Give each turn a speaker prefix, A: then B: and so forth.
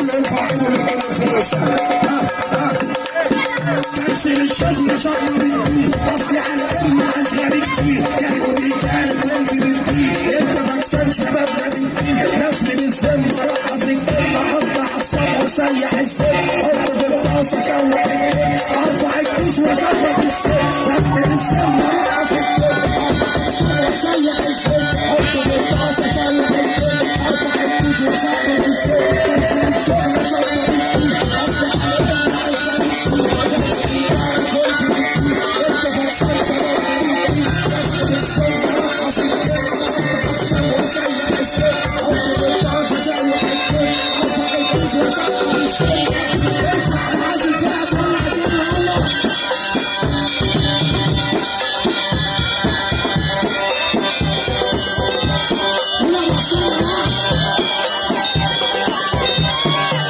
A: كله يرفع ايده للكل فوق السما. ترسل الشجن شطه بالدين، اصلي على ام اشغالي كتير، كانوا بيتعارك وانت بتدين، انت فاكسان شبابنا بتدين، رسم بالذم رقص الكل، حط على الصبح وسيح السن، حط في الطاسه شوح الكل، ارفع الكيس واشرب السن، رسم بالذم رقص الكل، حط على الصبح وسيح السن، حط في الطاسه شوح الكل، ارفع الكيس واشرب السن، ترسل الشجن شطه بالدين، اصلي على ام اشغالي كتير، Let's